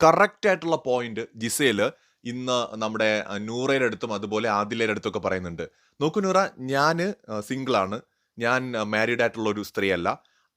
Correct ആയിട്ടുള്ള point Gisele ഇന്ന് നമ്മുടെ നൂറയുടെ അടുത്തും അതുപോലെ ആദിലയുടെ അടുത്തൊക്കെ പറയുന്നുണ്ട്. നോക്കൂ നൂറ, ഞാൻ സിംഗിളാണ്. ഞാൻ മാരീഡ് ആയിട്ടുള്ള ഒരു സ്ത്രീയല്ല.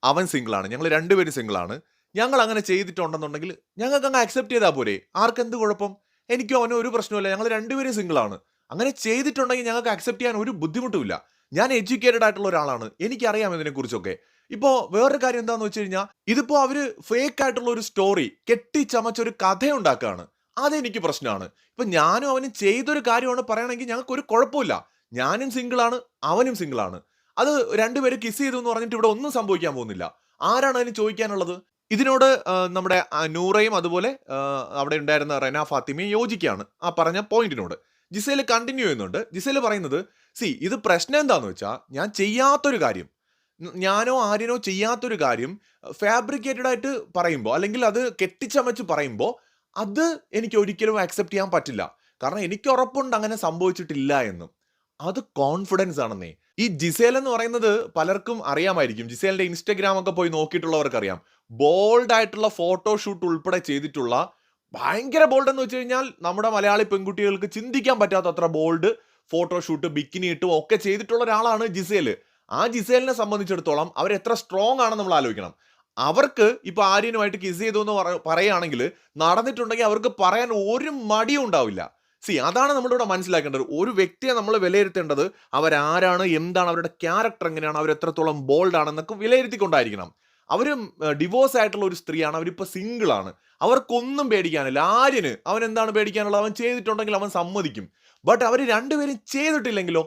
അവൻ സിംഗിളാണ്. ഞങ്ങൾ രണ്ടുപേരും സിംഗിളാണ്. ഞങ്ങൾ അങ്ങനെ ചെയ്തിട്ടുണ്ടെന്നുണ്ടെങ്കിൽ ഞങ്ങൾക്ക് അങ്ങ് അക്സെപ്റ്റ് ചെയ്താൽ പോരെ? ആർക്കെന്ത് കുഴപ്പം? എനിക്കും അവനും ഒരു പ്രശ്നമില്ല. ഞങ്ങൾ രണ്ടുപേരും സിംഗിളാണ്. അങ്ങനെ ചെയ്തിട്ടുണ്ടെങ്കിൽ ഞങ്ങൾക്ക് അക്സെപ്റ്റ് ചെയ്യാൻ ഒരു ബുദ്ധിമുട്ടുമില്ല. ഞാൻ എഡ്യൂക്കേറ്റഡ് ആയിട്ടുള്ള ഒരാളാണ്. എനിക്കറിയാം ഇതിനെക്കുറിച്ചൊക്കെ. ഇപ്പോൾ വേറൊരു കാര്യം എന്താണെന്ന് വെച്ച് കഴിഞ്ഞാൽ, ഇതിപ്പോൾ അവര് ഫേക്ക് ആയിട്ടുള്ള ഒരു സ്റ്റോറി കെട്ടിച്ചമച്ചൊരു കഥയുണ്ടാക്കുകയാണ്. അതെനിക്ക് പ്രശ്നമാണ്. ഇപ്പൊ ഞാനും അവനും ചെയ്തൊരു കാര്യമാണ് പറയണമെങ്കിൽ ഞങ്ങൾക്ക് ഒരു കുഴപ്പമില്ല. ഞാനും സിംഗിളാണ്, അവനും സിംഗിളാണ്. അത് രണ്ടുപേരും കിസ് ചെയ്തു എന്ന് പറഞ്ഞിട്ട് ഇവിടെ ഒന്നും സംഭവിക്കാൻ പോകുന്നില്ല. ആരാണ് അതിന് ചോദിക്കാനുള്ളത്? ഇതിനോട് നമ്മുടെ നൂറയും അതുപോലെ അവിടെ ഉണ്ടായിരുന്ന റെന ഫാത്തിമയും യോജിക്കുകയാണ് ആ പറഞ്ഞ പോയിന്റിനോട്. ജിസേൽ കണ്ടിന്യൂ ചെയ്യുന്നുണ്ട്. ജിസേൽ പറയുന്നത്, ഇത് പ്രശ്നം എന്താന്ന് വെച്ചാൽ, ഞാൻ ചെയ്യാത്തൊരു കാര്യം, ഞാനോ ആര്യനോ ചെയ്യാത്തൊരു കാര്യം ഫാബ്രിക്കേറ്റഡ് ആയിട്ട് പറയുമ്പോൾ, അല്ലെങ്കിൽ അത് കെട്ടിച്ചമച്ച് പറയുമ്പോൾ, അത് എനിക്ക് ഒരിക്കലും അക്സെപ്റ്റ് ചെയ്യാൻ പറ്റില്ല. കാരണം എനിക്ക് ഉറപ്പുണ്ട് അങ്ങനെ സംഭവിച്ചിട്ടില്ല എന്ന്. അത് കോൺഫിഡൻസ് ആണെന്നേ. ഈ ജിസേൽ എന്ന് പറയുന്നത് പലർക്കും അറിയാമായിരിക്കും. ജിസേലിന്റെ ഇൻസ്റ്റഗ്രാം ഒക്കെ പോയി നോക്കിയിട്ടുള്ളവർക്ക് അറിയാം. ബോൾഡ് ആയിട്ടുള്ള ഫോട്ടോഷൂട്ട് ഉൾപ്പെടെ ചെയ്തിട്ടുള്ള, ഭയങ്കര ബോൾഡ് എന്ന് വെച്ച് കഴിഞ്ഞാൽ നമ്മുടെ മലയാളി പെൺകുട്ടികൾക്ക് ചിന്തിക്കാൻ പറ്റാത്ത അത്ര ബോൾഡ് ഫോട്ടോഷൂട്ട് ബിക്കിനി ഇട്ടും ഒക്കെ ചെയ്തിട്ടുള്ള ഒരാളാണ് ജിസേല്. ആ ജിസേലിനെ സംബന്ധിച്ചിടത്തോളം അവർ എത്ര സ്ട്രോങ് ആണെന്ന് നമ്മൾ ആലോചിക്കണം. അവർക്ക് ഇപ്പൊ ആര്യനുമായിട്ട് കിസ് ചെയ്തു എന്ന് പറയുകയാണെങ്കിൽ, നടന്നിട്ടുണ്ടെങ്കിൽ അവർക്ക് പറയാൻ ഒരു മടിയും ഉണ്ടാവില്ല. അതാണ് നമ്മളിവിടെ മനസ്സിലാക്കേണ്ടത്. ഒരു വ്യക്തിയെ നമ്മൾ വിലയിരുത്തേണ്ടത് അവരാരാണ്, എന്താണ് അവരുടെ ക്യാരക്ടർ, എങ്ങനെയാണ്, അവർ എത്രത്തോളം ബോൾഡ് ആണെന്നൊക്കെ വിലയിരുത്തിക്കൊണ്ടായിരിക്കണം. അവരും ഡിവോഴ്സ് ആയിട്ടുള്ള ഒരു സ്ത്രീയാണ്, അവരിപ്പോൾ സിംഗിൾ ആണ്. അവർക്കൊന്നും പേടിക്കാനില്ല. ആര്യന് അവൻ എന്താണ് പേടിക്കാനുള്ളത്? അവൻ ചെയ്തിട്ടുണ്ടെങ്കിൽ അവൻ സമ്മതിക്കും. ബട്ട് അവർ രണ്ടുപേരും ചെയ്തിട്ടില്ലെങ്കിലോ?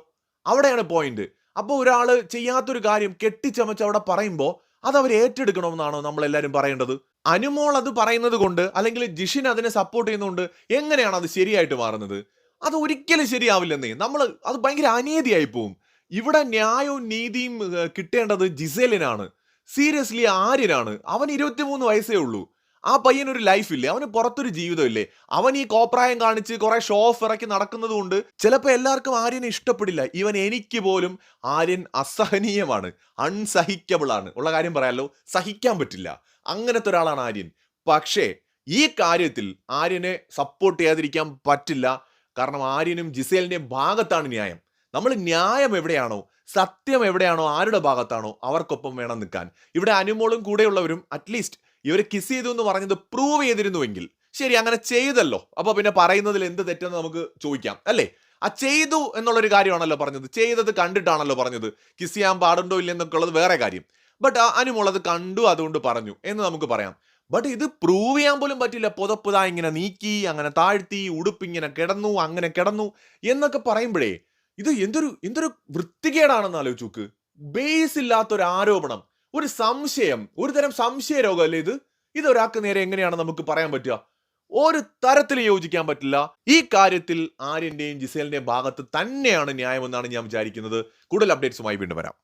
അവിടെയാണ് പോയിന്റ്. അപ്പോൾ ഒരാൾ ചെയ്യാത്തൊരു കാര്യം കെട്ടിച്ചമച്ച് അവിടെ പറയുമ്പോൾ അത് അവർ ഏറ്റെടുക്കണമെന്നാണോ നമ്മളെല്ലാവരും പറയേണ്ടത്? അനുമോൾ അത് പറയുന്നത് കൊണ്ട്, അല്ലെങ്കിൽ ജിഷിൻ അതിനെ സപ്പോർട്ട് ചെയ്യുന്നതുകൊണ്ട് എങ്ങനെയാണ് അത് ശരിയായിട്ട് മാറുന്നത്? അത് ഒരിക്കലും ശരിയാവില്ലെന്നേ. അത് ഭയങ്കര അനീതിയായി പോവും. ഇവിടെ ന്യായവും നീതിയും കിട്ടേണ്ടത് ജിസേലിനാണ്. സീരിയസ്ലി ആര്യനാണ്. അവൻ 23 വയസ്സേ ഉള്ളൂ. ആ പയ്യനൊരു ലൈഫില്ലേ? അവന് പുറത്തൊരു ജീവിതമില്ലേ? അവൻ ഈ കോപ്രായം കാണിച്ച് കുറെ ഷോ ഓഫ് ഇറക്കി നടക്കുന്നത് കൊണ്ട് ചിലപ്പോൾ എല്ലാവർക്കും ആര്യനെ ഇഷ്ടപ്പെടില്ല. എനിക്ക് പോലും ആര്യൻ അസഹനീയമാണ്, അൺസഹിക്കബിൾ ആണ്. ഉള്ള കാര്യം പറയാലോ, സഹിക്കാൻ പറ്റില്ല. അങ്ങനത്തെ ഒരാളാണ് ആര്യൻ. പക്ഷേ ഈ കാര്യത്തിൽ ആര്യനെ സപ്പോർട്ട് ചെയ്യാതിരിക്കാൻ പറ്റില്ല. കാരണം ആര്യനും ജിസേലിന്റെയും ഭാഗത്താണ് ന്യായം. നമ്മൾ ന്യായം എവിടെയാണോ, സത്യം എവിടെയാണോ, ആരുടെ ഭാഗത്താണോ അവർക്കൊപ്പം വേണം നിൽക്കാൻ. ഇവിടെ അനുമോളും കൂടെയുള്ളവരും അറ്റ്ലീസ്റ്റ് ഇവർ കിസ് ചെയ്തു എന്ന് പറഞ്ഞത് പ്രൂവ് ചെയ്തിരുന്നുവെങ്കിൽ, ശരി അങ്ങനെ ചെയ്തല്ലോ, അപ്പൊ പിന്നെ പറയുന്നതിൽ എന്ത് തെറ്റെന്ന് നമുക്ക് ചോദിക്കാം അല്ലേ? ആ ചെയ്തു എന്നുള്ളൊരു കാര്യമാണല്ലോ പറഞ്ഞത്. ചെയ്തത് കണ്ടിട്ടാണല്ലോ പറഞ്ഞത്. കിസ് ചെയ്യാൻ പാടുണ്ടോ ഇല്ലെന്നൊക്കെ ഉള്ളത് വേറെ കാര്യം. ബട്ട് അനുമോൾ അത് കണ്ടു, അതുകൊണ്ട് പറഞ്ഞു എന്ന് നമുക്ക് പറയാം. ബട്ട് ഇത് പ്രൂവ് ചെയ്യാൻ പോലും പറ്റില്ല. പുതപ്പുതാ ഇങ്ങനെ നീക്കി, അങ്ങനെ താഴ്ത്തി, ഉടുപ്പിങ്ങനെ കിടന്നു, അങ്ങനെ കിടന്നു എന്നൊക്കെ പറയുമ്പോഴേ, ഇത് എന്തൊരു വൃത്തികേടാണെന്ന് ആലോചിച്ച് നോക്ക്. ബേസ് ഇല്ലാത്തൊരു ആരോപണം, ഒരു സംശയം, ഒരു തരം സംശയ രോഗമല്ലേ ഇത്? ഇതൊരാൾക്ക് നേരെ എങ്ങനെയാണ് നമുക്ക് പറയാൻ പറ്റുക? ഒരു തരത്തിൽ യോജിക്കാൻ പറ്റില്ല. ഈ കാര്യത്തിൽ ആര്യന്റെയും ജിസേലിന്റെയും ഭാഗത്ത് തന്നെയാണ് ന്യായമെന്നാണ് ഞാൻ വിചാരിക്കുന്നത്. കൂടുതൽ അപ്ഡേറ്റ്സുമായി വീണ്ടും വരാം.